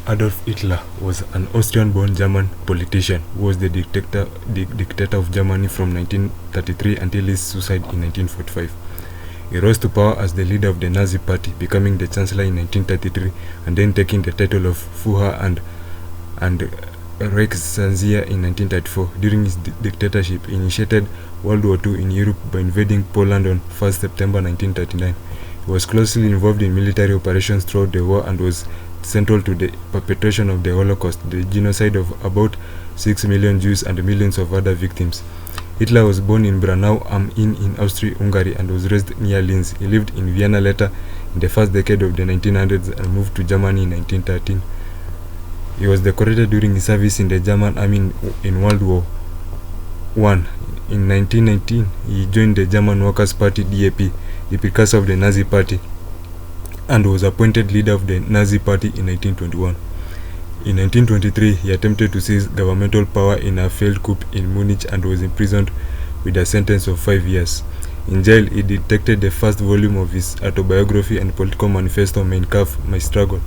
Adolf Hitler was an Austrian-born German politician who was the dictator of Germany from 1933 until his suicide in 1945. He rose to power as the leader of the Nazi Party, becoming the Chancellor in 1933 and then taking the title of Führer and Reichskanzler in 1934. During his dictatorship, he initiated World War II in Europe by invading Poland on 1st September 1939. He was closely involved in military operations throughout the war and was central to the perpetration of the Holocaust, the genocide of about 6 million Jews and millions of other victims. Hitler was born in Braunau am Inn in Austria-Hungary and was raised near Linz. He lived in Vienna later in the first decade of the 1900s and moved to Germany in 1913. He was decorated during his service in the German army in World War I. In 1919, he joined the German Workers' Party DAP, the precursor of the Nazi Party, and was appointed leader of the Nazi Party in 1921. In 1923, he attempted to seize governmental power in a failed coup in Munich and was imprisoned with a sentence of 5 years. In jail, he dictated the first volume of his autobiography and political manifesto, Mein Kampf, My Struggle.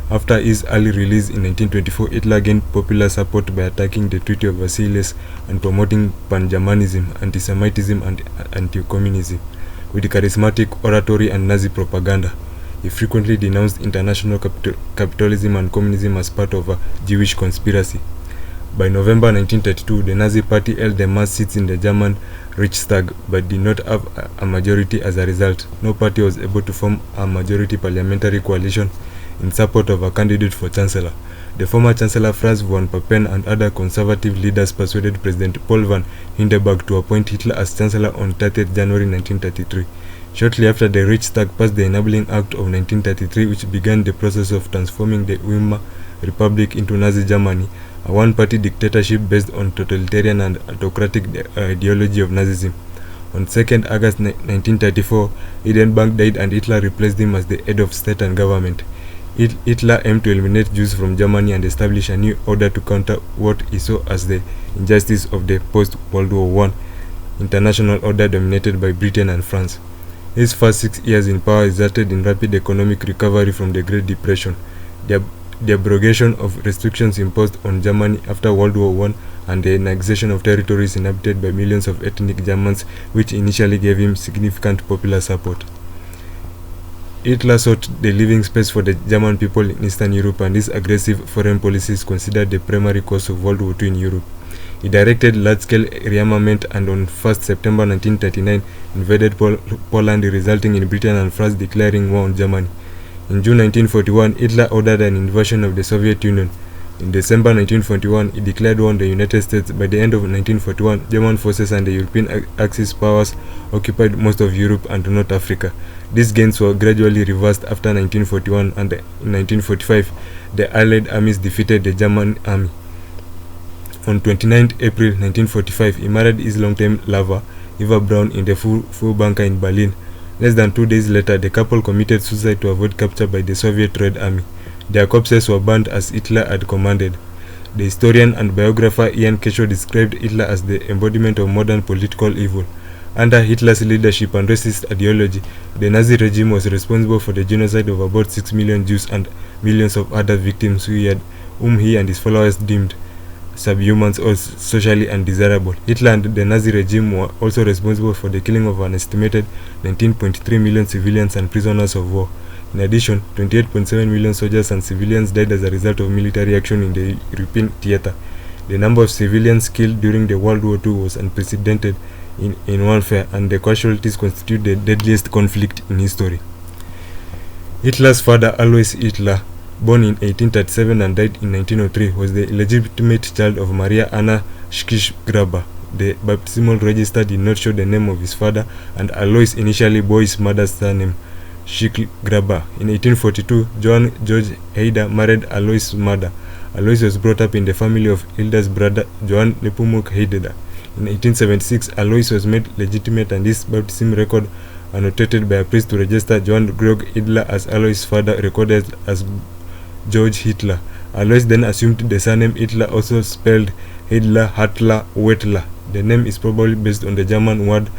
After his early release in 1924, Hitler gained popular support by attacking the Treaty of Versailles and promoting pan-Germanism, anti-Semitism, and anti-communism with charismatic oratory and Nazi propaganda. He frequently denounced international capitalism and communism as part of a Jewish conspiracy. By November 1932, the Nazi Party held the most seats in the German Reichstag but did not have a majority. As a result, no party was able to form a majority parliamentary coalition in support of a candidate for chancellor. The former Chancellor Franz von Papen and other conservative leaders persuaded President Paul von Hindenburg to appoint Hitler as chancellor on 30th January 1933. Shortly after, the Reichstag passed the Enabling Act of 1933, which began the process of transforming the Weimar Republic into Nazi Germany, a one-party dictatorship based on totalitarian and autocratic ideology of Nazism. On 2nd August 1934, Hindenburg died and Hitler replaced him as the head of state and government. Hitler aimed to eliminate Jews from Germany and establish a new order to counter what he saw as the injustice of the post-World War I international order dominated by Britain and France. His first 6 years in power resulted in rapid economic recovery from the Great Depression, the abrogation of restrictions imposed on Germany after World War I, and the annexation of territories inhabited by millions of ethnic Germans, which initially gave him significant popular support. Hitler sought the living space for the German people in Eastern Europe, and his aggressive foreign policies considered the primary cause of World War II in Europe. He directed large-scale rearmament and on 1st September 1939 invaded Poland, resulting in Britain and France declaring war on Germany. In June 1941, Hitler ordered an invasion of the Soviet Union. In December 1941, he declared war on the United States. By the end of 1941, German forces and the European Axis powers occupied most of Europe and North Africa. These gains were gradually reversed after 1941, and in 1945, the Allied armies defeated the German army. On 29 April 1945, he married his long-time lover, Eva Braun, in the Full bunker in Berlin. Less than 2 days later, the couple committed suicide to avoid capture by the Soviet Red Army. Their corpses were burned as Hitler had commanded. The historian and biographer Ian Kershaw described Hitler as the embodiment of modern political evil. Under Hitler's leadership and racist ideology, the Nazi regime was responsible for the genocide of about 6 million Jews and millions of other victims whom he and his followers deemed subhumans or socially undesirable. Hitler and the Nazi regime were also responsible for the killing of an estimated 19.3 million civilians and prisoners of war. In addition, 28.7 million soldiers and civilians died as a result of military action in the European theater. The number of civilians killed during the World War II was unprecedented in warfare, and the casualties constitute the deadliest conflict in history. Hitler's father, Alois Hitler, born in 1837 and died in 1903, was the illegitimate child of Maria Anna Schkisch-Graber. The baptismal register did not show the name of his father, and Alois initially bore his mother's surname, Schkisch-Graber. In 1842, Johann Georg Heider married Alois' mother. Alois was brought up in the family of Hilda's brother, Johann Nepomuk Heider. In 1876, Alois was made legitimate, and his baptism record, annotated by a priest to register Johann Georg Hitler as Alois' father, recorded as George Hitler. Alois then assumed the surname Hitler, also spelled Hitler, Hartler, Wettler. The name is probably based on the German word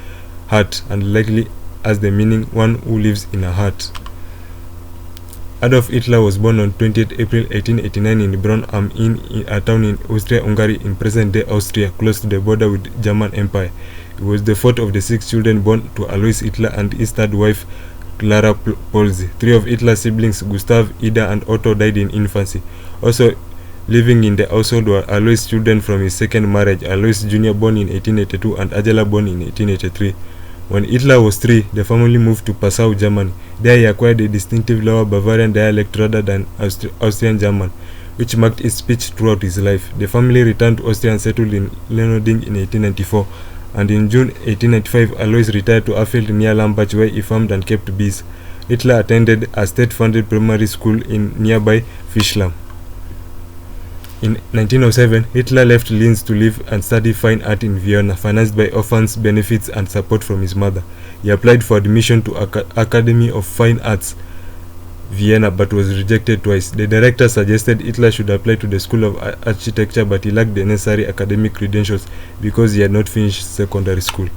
Hart and likely has the meaning one who lives in a hut. Adolf Hitler was born on 20th April 1889 in Braun am Inn, a town in Austria-Hungary in present-day Austria, close to the border with German Empire. He was the fourth of the 6 children born to Alois Hitler and his third wife, Clara Polzy. 3 of Hitler's siblings, Gustav, Ida, and Otto, died in infancy. Also living in the household were Alois' children from his second marriage, Alois Jr. born in 1882 and Angela born in 1883. When Hitler was 3, the family moved to Passau, Germany. There he acquired a distinctive Lower Bavarian dialect rather than Austrian German, which marked his speech throughout his life. The family returned to Austria and settled in Leonarding in 1894, and in June 1895, Alois retired to Afeld near Lambach, where he farmed and kept bees. Hitler attended a state-funded primary school in nearby Fischlam. In 1907, Hitler left Linz to live and study fine art in Vienna, financed by orphans' benefits and support from his mother. He applied for admission to Academy of Fine Arts, Vienna, but was rejected twice. The director suggested Hitler should apply to the School of Architecture, but he lacked the necessary academic credentials because he had not finished secondary school.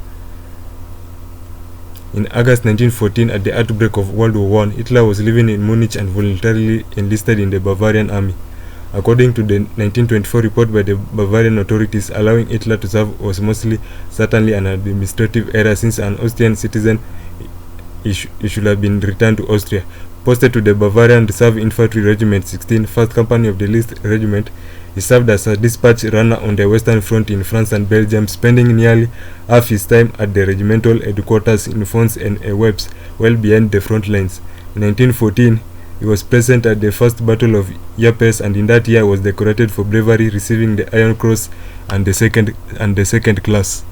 In August 1914, at the outbreak of World War I, Hitler was living in Munich and voluntarily enlisted in the Bavarian army. According to the 1924 report by the Bavarian authorities, allowing Hitler to serve was certainly an administrative error, since an Austrian citizen he should have been returned to Austria. Posted to the Bavarian Reserve Infantry Regiment 16, 1st Company of the List Regiment, he served as a dispatch runner on the Western Front in France and Belgium, spending nearly half his time at the regimental headquarters in Fons and Webs, well behind the front lines. In 1914, he was present at the First Battle of Ypres, and in that year was decorated for bravery, receiving the Iron Cross and the second class.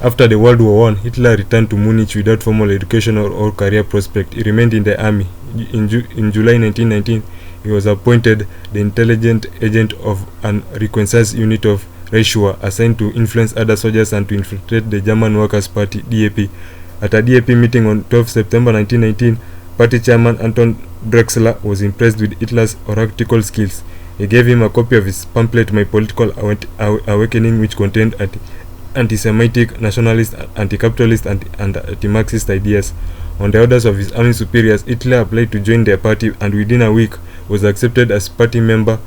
After the World War I, Hitler returned to Munich without formal education or career prospect. He remained in the army. In July 1919, he was appointed the intelligence agent of an reconnaissance unit of Reichswehr, assigned to influence other soldiers and to infiltrate the German Workers' Party (DAP). At a DAP meeting on 12 September 1919, Party chairman Anton Drexler was impressed with Hitler's oratorical skills. He gave him a copy of his pamphlet My Political Awakening, which contained anti-Semitic, nationalist, anti-capitalist, and anti-Marxist ideas. On the orders of his army superiors, Hitler applied to join their party, and within a week was accepted as party member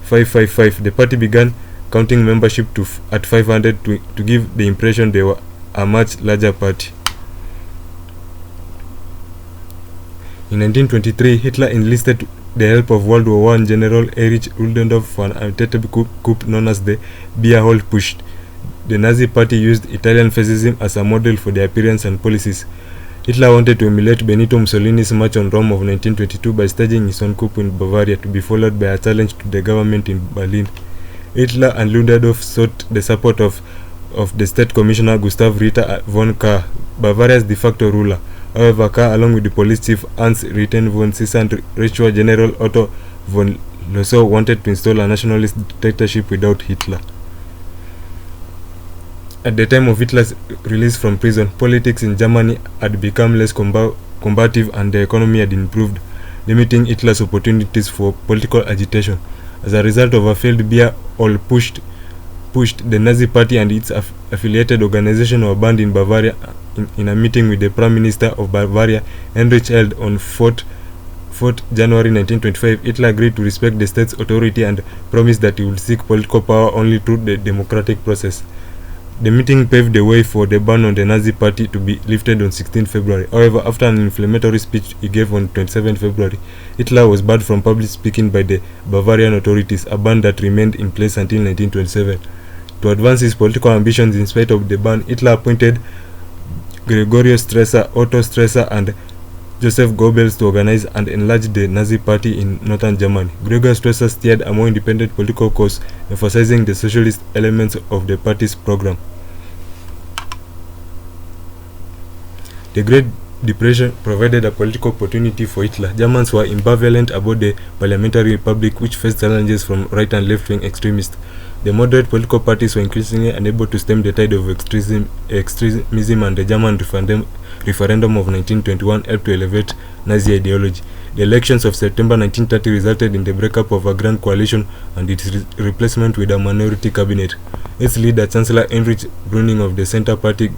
555. The party began counting membership at 500 to give the impression they were a much larger party. In 1923, Hitler enlisted the help of World War I General Erich Ludendorff for an attempted coup known as the Beer Hall Putsch. The Nazi Party used Italian fascism as a model for their appearance and policies. Hitler wanted to emulate Benito Mussolini's March on Rome of 1922 by staging his own coup in Bavaria, to be followed by a challenge to the government in Berlin. Hitler and Ludendorff sought the support of the state commissioner Gustav Ritter von Kahr, Bavaria's de facto ruler. However, Kahr, along with the police chief Hans Ritten von Sisse and Reichswehr General Otto von Lossow, wanted to install a nationalist dictatorship without Hitler. At the time of Hitler's release from prison, politics in Germany had become less combative and the economy had improved, limiting Hitler's opportunities for political agitation. As a result of a failed Beer Hall Putsch, the Nazi Party and its affiliated organization were banned in Bavaria. In a meeting with the Prime Minister of Bavaria, Heinrich held on 4th January 1925, Hitler agreed to respect the state's authority and promised that he would seek political power only through the democratic process. The meeting paved the way for the ban on the Nazi Party to be lifted on 16 February. However, after an inflammatory speech he gave on 27 February, Hitler was barred from public speaking by the Bavarian authorities, a ban that remained in place until 1927. To advance his political ambitions in spite of the ban, Hitler appointed Gregorio Strasser, Otto Strasser, and Joseph Goebbels to organize and enlarge the Nazi Party in northern Germany. Gregor Strasser steered a more independent political course, emphasizing the socialist elements of the party's program. The Great Depression provided a political opportunity for Hitler. Germans were ambivalent about the parliamentary republic, which faced challenges from right and left-wing extremists. The moderate political parties were increasingly unable to stem the tide of extremism, and the German referendum of 1921 helped to elevate Nazi ideology. The elections of September 1930 resulted in the breakup of a grand coalition and its replacement with a minority cabinet. Its leader, Chancellor Heinrich Brüning of the Centre Party,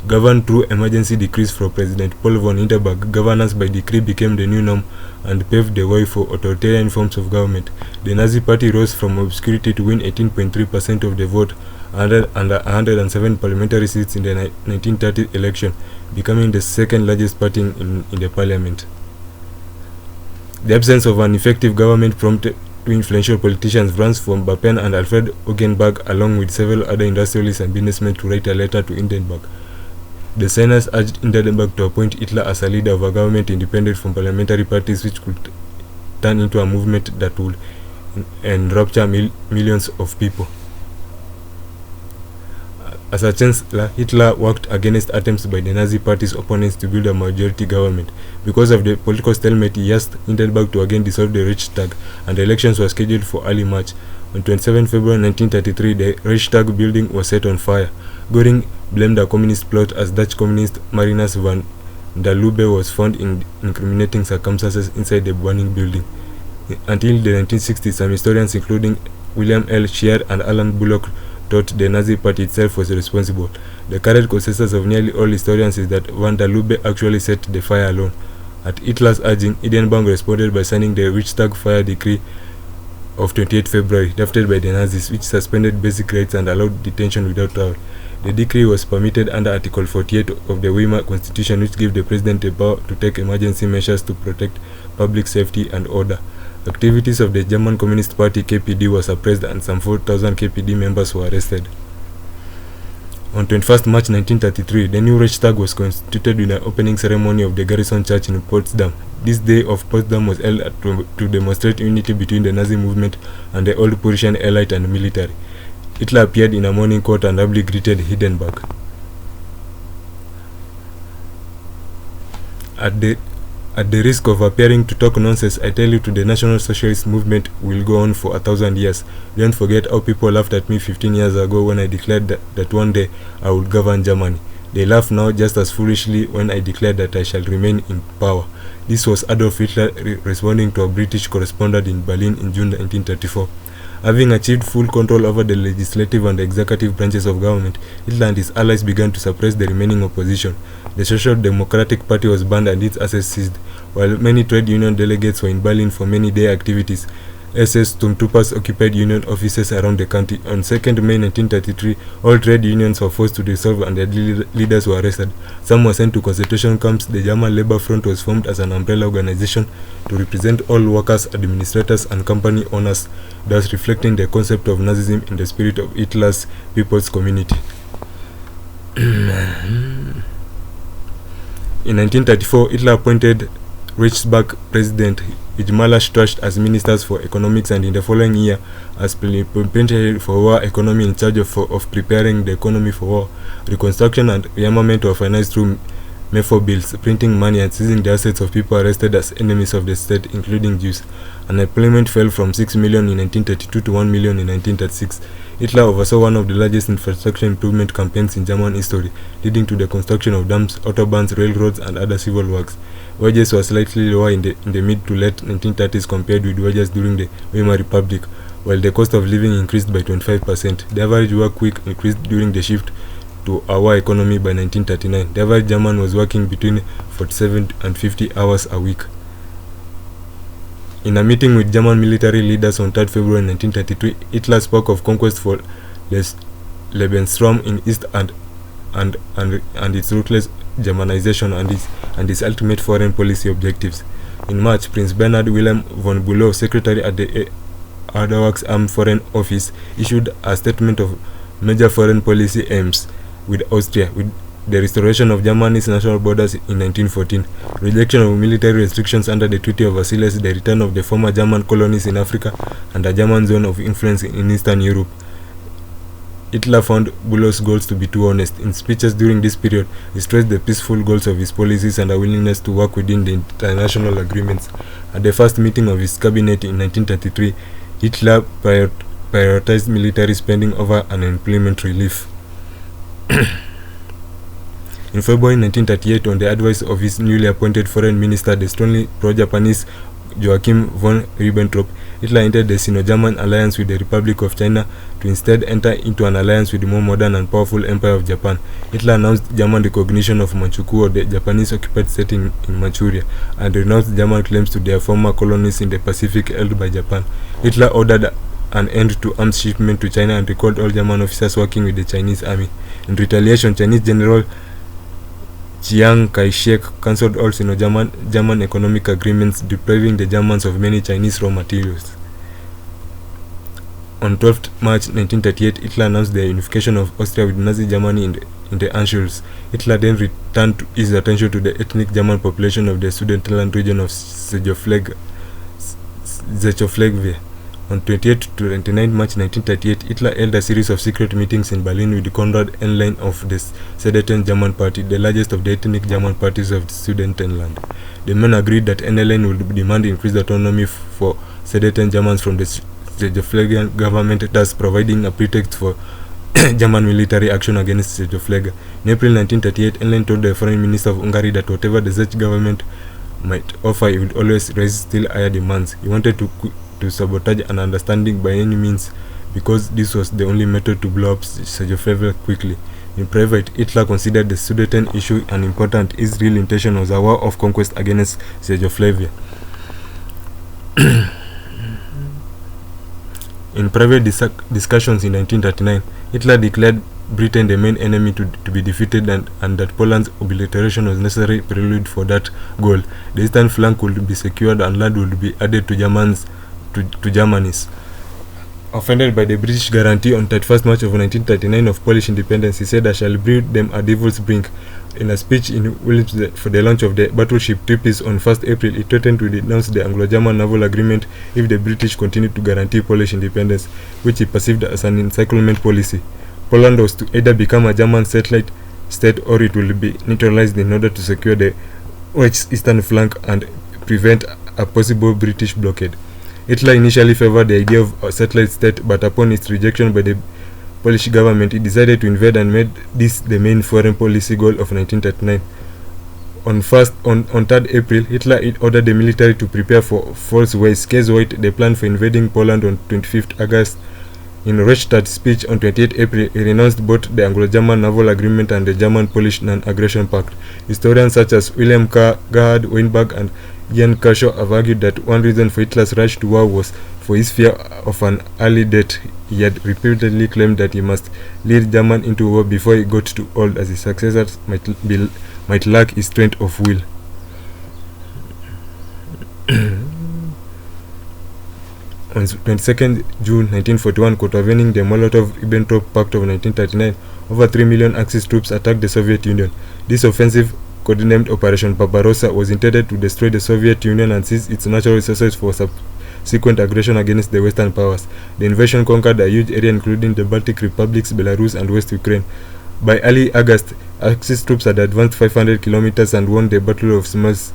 governed through emergency decrees from President Paul von Hindenburg. Governance by decree became the new norm and paved the way for authoritarian forms of government. The Nazi Party rose from obscurity to win 18.3% of the vote and 107 parliamentary seats in the 1930 election, becoming the second largest party in the parliament. The absence of an effective government prompted two influential politicians, Franz von Papen and Alfred Hugenberg, along with several other industrialists and businessmen, to write a letter to Hindenburg. The signers urged Hindenburg to appoint Hitler as a leader of a government independent from parliamentary parties, which could turn into a movement that would enrapture millions of people. As a chancellor, Hitler worked against attempts by the Nazi Party's opponents to build a majority government. Because of the political stalemate, he asked Hindenburg to again dissolve the Reichstag, and the elections were scheduled for early March. On 27 February 1933, the Reichstag building was set on fire. Göring blamed a communist plot as Dutch communist Marinus van der Lubbe was found in incriminating circumstances inside the burning building. Until the 1960s, some historians, including William L. Scheer and Alan Bullock, thought the Nazi Party itself was responsible. The current consensus of nearly all historians is that van der Lubbe actually set the fire alone. At Hitler's urging, Hindenburg responded by signing the Reichstag fire decree of 28 February, drafted by the Nazis, which suspended basic rights and allowed detention without trial. The decree was permitted under Article 48 of the Weimar Constitution, which gave the president the power to take emergency measures to protect public safety and order. Activities of the German Communist Party (KPD) were suppressed and some 4,000 KPD members were arrested. On 21 March 1933, the new Reichstag was constituted with an opening ceremony of the Garrison Church in Potsdam. This day of Potsdam was held to demonstrate unity between the Nazi movement and the old Prussian elite and military. Hitler appeared in a morning coat and humbly greeted Hindenburg. At the risk of appearing to talk nonsense, I tell you the National Socialist movement will go on for 1,000 years. Don't forget how people laughed at me 15 years ago when I declared that one day I would govern Germany. They laugh now just as foolishly when I declared that I shall remain in power. This was Adolf Hitler responding to a British correspondent in Berlin in June 1934. Having achieved full control over the legislative and executive branches of government, Hitler and his allies began to suppress the remaining opposition. The Social Democratic Party was banned and its assets seized. While many trade union delegates were in Berlin for many day activities, SS stormtroopers occupied union offices around the country. On 2nd May 1933, all trade unions were forced to dissolve and their leaders were arrested. Some were sent to concentration camps. The German Labour Front was formed as an umbrella organization to represent all workers, administrators, and company owners, thus reflecting the concept of Nazism in the spirit of Hitler's People's Community. In 1934, Hitler appointed Reichsbank President Ijmala Stracht as ministers for economics, and in the following year as plenipotentiary for war economy in charge of preparing the economy for war. Reconstruction and rearmament were financed through MEFO bills, printing money and seizing the assets of people arrested as enemies of the state, including Jews. Unemployment fell from 6 million in 1932 to 1 million in 1936. Hitler oversaw one of the largest infrastructure improvement campaigns in German history, leading to the construction of dams, autobahns, railroads, and other civil works. Wages were slightly lower in the mid to late 1930s compared with wages during the Weimar Republic, while the cost of living increased by 25%. The average work week increased during the shift to hour economy by 1939. The average German was working between 47 and 50 hours a week. In a meeting with German military leaders on 3 February 1933, Hitler spoke of conquest for Lebensraum in East and its ruthless Germanization and its ultimate foreign policy objectives. In March, Prince Bernhard Wilhelm von Bülow, secretary at the Adolf's Armed Foreign Office, issued a statement of major foreign policy aims with Austria, with the restoration of Germany's national borders in 1914, rejection of military restrictions under the Treaty of Versailles, the return of the former German colonies in Africa, and a German zone of influence in Eastern Europe. Hitler found Bülow's goals to be too honest. In speeches during this period, he stressed the peaceful goals of his policies and a willingness to work within the international agreements. At the first meeting of his cabinet in 1933, Hitler prioritized military spending over unemployment relief. In February 1938, on the advice of his newly appointed foreign minister, the strongly pro-Japanese Joachim von Ribbentrop, Hitler entered the Sino-German alliance with the Republic of China to instead enter into an alliance with the more modern and powerful Empire of Japan. Hitler announced German recognition of Manchukuo, the Japanese occupied state in Manchuria, and renounced German claims to their former colonies in the Pacific held by Japan. Hitler ordered an end to arms shipment to China and recalled all German officers working with the Chinese army. In retaliation, Chinese General Chiang Kai-shek cancelled all Sino-German economic agreements, depriving the Germans of many Chinese raw materials. On 12th March 1938, Hitler announced the unification of Austria with Nazi Germany in the Anschluss. Hitler then returned his attention to the ethnic German population of the Sudetenland region of Czechoslovakia. On 28 to 29 March 1938, Hitler held a series of secret meetings in Berlin with Konrad Henlein of the Sudeten German Party, the largest of the ethnic German parties of the Sudetenland. The men agreed that Henlein would demand increased autonomy for Sudeten Germans from the Czechoslovakian government, thus providing a pretext for German military action against Czechoslovakia. In April 1938, Henlein told the foreign minister of Hungary that whatever the Czech government might offer, he would always raise still higher demands. He wanted to sabotage an understanding by any means, because this was the only method to blow up Czechoslovakia quickly. In private, Hitler considered the Sudeten issue unimportant. His real intention was a war of conquest against Czechoslovakia. In private discussions in 1939, Hitler declared Britain the main enemy to be defeated, and that Poland's obliteration was necessary prelude for that goal. The eastern flank would be secured and land would be added to Germany's. Offended by the British guarantee on 31st March of 1939 of Polish independence, he said, "I shall bring them a devil's brink." In a speech in Williams for the launch of the battleship Tirpitz on 1st April, he threatened to denounce the Anglo-German naval agreement if the British continued to guarantee Polish independence, which he perceived as an encirclement policy. Poland was to either become a German satellite state or it will be neutralized in order to secure the west eastern flank and prevent a possible British blockade. Hitler initially favored the idea of a satellite state, but upon its rejection by the Polish government, he decided to invade and made this the main foreign policy goal of 1939. On 3rd April, Hitler ordered the military to prepare for false ways. Case White, the plan for invading Poland on 25th August. In Reichstag's speech on 28 April, he renounced both the Anglo-German Naval Agreement and the German-Polish Non-Aggression Pact. Historians such as William Gerhard Weinberg and Jan Kershaw have argued that one reason for Hitler's rush to war was for his fear of an early death. He had repeatedly claimed that he must lead Germany into war before he got too old, as his successors might lack his strength of will. On 22nd June 1941, contravening the Molotov-Ribbentrop Pact of 1939, over 3 million Axis troops attacked the Soviet Union. This offensive, codenamed Operation Barbarossa, was intended to destroy the Soviet Union and seize its natural resources for subsequent aggression against the Western powers. The invasion conquered a huge area including the Baltic republics, Belarus and West Ukraine. By early August, Axis troops had advanced 500 kilometers and won the Battle of Smolensk.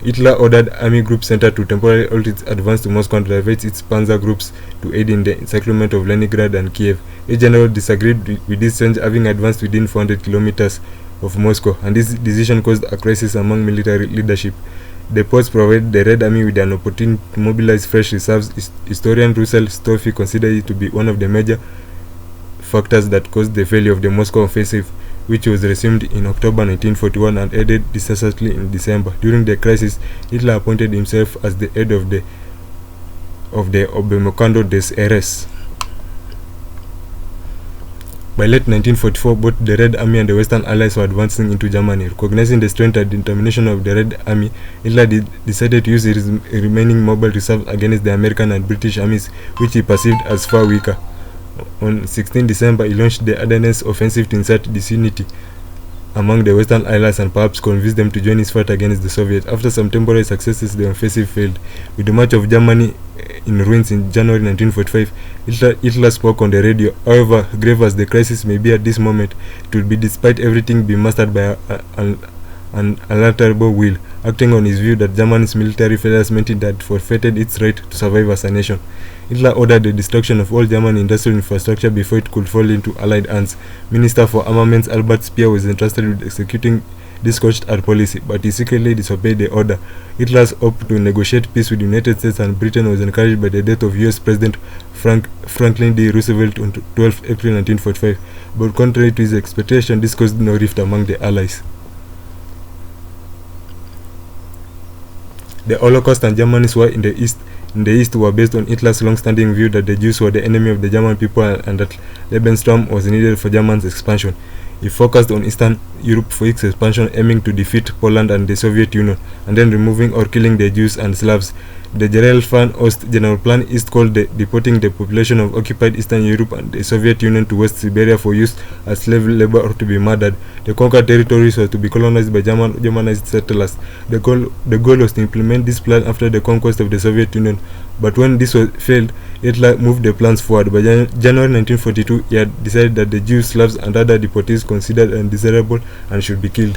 Hitler ordered Army Group Center to temporarily halt its advance to Moscow and divert its panzer groups to aid in the encirclement of Leningrad and Kiev. A general disagreed with this change, having advanced within 400 kilometers of Moscow, and this decision caused a crisis among military leadership. The pause provided the Red Army with an opportunity to mobilize fresh reserves. Historian Russell Stoffy considered it to be one of the major factors that caused the failure of the Moscow offensive, which was resumed in October 1941 and ended disastrously in December. During the crisis, Hitler appointed himself as the head of the Oberkommando des Heeres. By late 1944, both the Red Army and the Western Allies were advancing into Germany. Recognizing the strength and determination of the Red Army, Hitler decided to use his remaining mobile reserves against the American and British armies, which he perceived as far weaker. On 16 December, he launched the Ardennes offensive to incite disunity among the Western Allies and perhaps convince them to join his fight against the Soviets. After some temporary successes, the offensive failed. With much of Germany in ruins in January 1945, Hitler spoke on the radio. However, grave as the crisis may be at this moment, it will be despite everything be mastered by an unalterable will. Acting on his view that Germany's military failures meant it had forfeited its right to survive as a nation, Hitler ordered the destruction of all German industrial infrastructure before it could fall into Allied hands. Minister for Armaments Albert Speer was entrusted with executing This scorched at policy, but he secretly disobeyed the order. Hitler's hope to negotiate peace with the United States and Britain was encouraged by the death of US President Franklin D. Roosevelt on 12 April 1945, but contrary to his expectation, this caused no rift among the Allies. The Holocaust and Germany's war in the East were based on Hitler's long-standing view that the Jews were the enemy of the German people and that Lebensraum was needed for Germany's expansion. He focused on Eastern Europe for its expansion, aiming to defeat Poland and the Soviet Union, and then removing or killing the Jews and Slavs. The General Plan East called deporting the population of occupied Eastern Europe and the Soviet Union to West Siberia for use as slave labor or to be murdered. The conquered territories were to be colonized by Germanized settlers. The goal was to implement this plan after the conquest of the Soviet Union, but when this failed, Hitler moved the plans forward. By January 1942, he had decided that the Jews, Slavs, and other deportees considered undesirable and should be killed.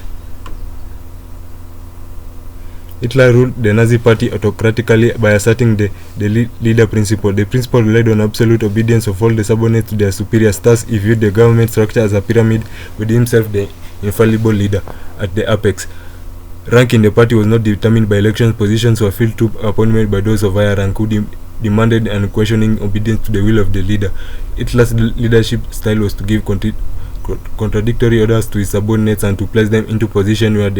Hitler ruled the Nazi Party autocratically by asserting the leader principle. The principle relied on absolute obedience of all the subordinates to their superiors. Thus, he viewed the government structure as a pyramid, with himself the infallible leader at the apex. Rank in the party was not determined by elections. Positions were filled through appointment by those of higher rank who demanded unquestioning obedience to the will of the leader. Hitler's leadership style was to give contradictory orders to his subordinates and to place them into position where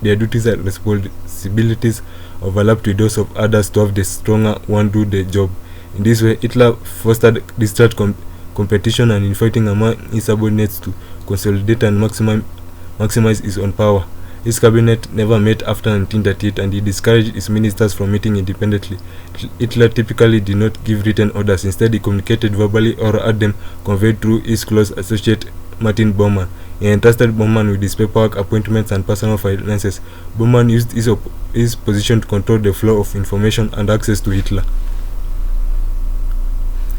their duties and responsibilities overlapped with those of others to have the stronger one do the job. In this way, Hitler fostered distrust competition and infighting among his subordinates to consolidate and maximize his own power. His cabinet never met after 1938, and he discouraged his ministers from meeting independently. Hitler typically did not give written orders. Instead, he communicated verbally or had them conveyed through his close associate Martin Bormann. He entrusted Bormann with his paperwork, appointments, and personal finances. Bormann used his position to control the flow of information and access to Hitler.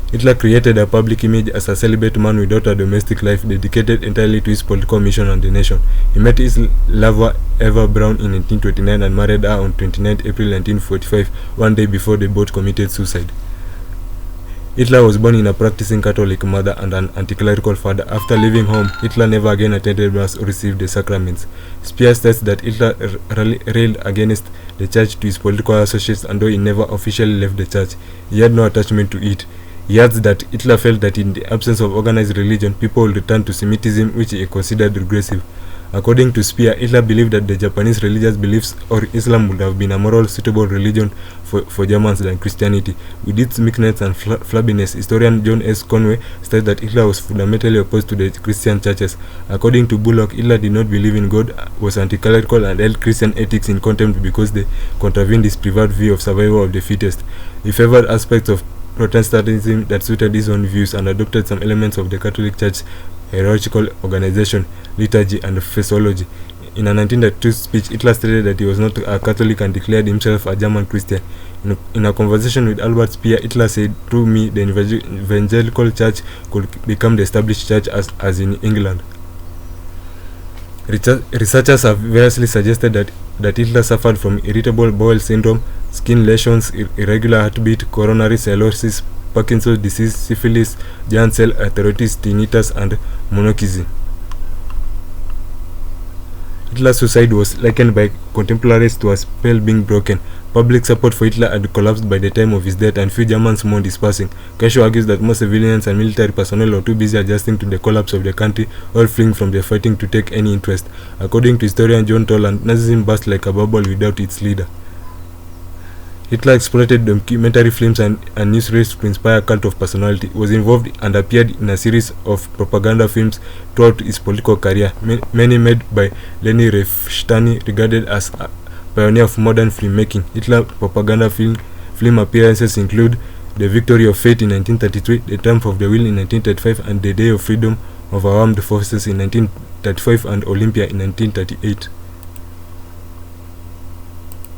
Hitler created a public image as a celibate man without a domestic life, dedicated entirely to his political mission and the nation. He met his lover Eva Braun in 1929 and married her on 29 April 1945, one day before they both committed suicide. Hitler was born in a practicing Catholic mother and an anti-clerical father. After leaving home, Hitler never again attended Mass or received the sacraments. Speer states that Hitler railed against the church to his political associates, and though he never officially left the church, he had no attachment to it. He adds that Hitler felt that in the absence of organized religion, people would return to Semitism, which he considered regressive. According to Speer, Hitler believed that the Japanese religious beliefs or Islam would have been a more suitable religion for Germans than Christianity. With its meekness and flabbiness, historian John S. Conway states that Hitler was fundamentally opposed to the Christian churches. According to Bullock, Hitler did not believe in God, was anti-clerical, and held Christian ethics in contempt because they contravened his preferred view of survival of the fittest. He favored aspects of Protestantism that suited his own views and adopted some elements of the Catholic Church's hierarchical organization, liturgy, and phraseology. In a 1932 speech, Hitler stated that he was not a Catholic and declared himself a German Christian. In a conversation with Albert Speer, Hitler said, "Through me, the evangelical church could become the established church as in England." Researchers have variously suggested that Hitler suffered from irritable bowel syndrome, skin lesions, irregular heartbeat, coronary cirrhosis, Parkinson's disease, syphilis, giant cell arteritis, tinnitus, and monarchism. Hitler's suicide was likened by contemporaries to a spell being broken. Public support for Hitler had collapsed by the time of his death, and few Germans mourned his passing. Cashew argues that most civilians and military personnel were too busy adjusting to the collapse of the country, all fleeing from the fighting to take any interest. According to historian John Toland, Nazism burst like a bubble without its leader. Hitler exploited documentary films and news reels to inspire a cult of personality, was involved and appeared in a series of propaganda films throughout his political career, many made by Leni Riefenstahl, regarded as a pioneer of modern filmmaking. Hitler propaganda film appearances include The Victory of Fate in 1933, The Triumph of the Will in 1935, and The Day of Freedom of Our Armed Forces in 1935 and Olympia in 1938.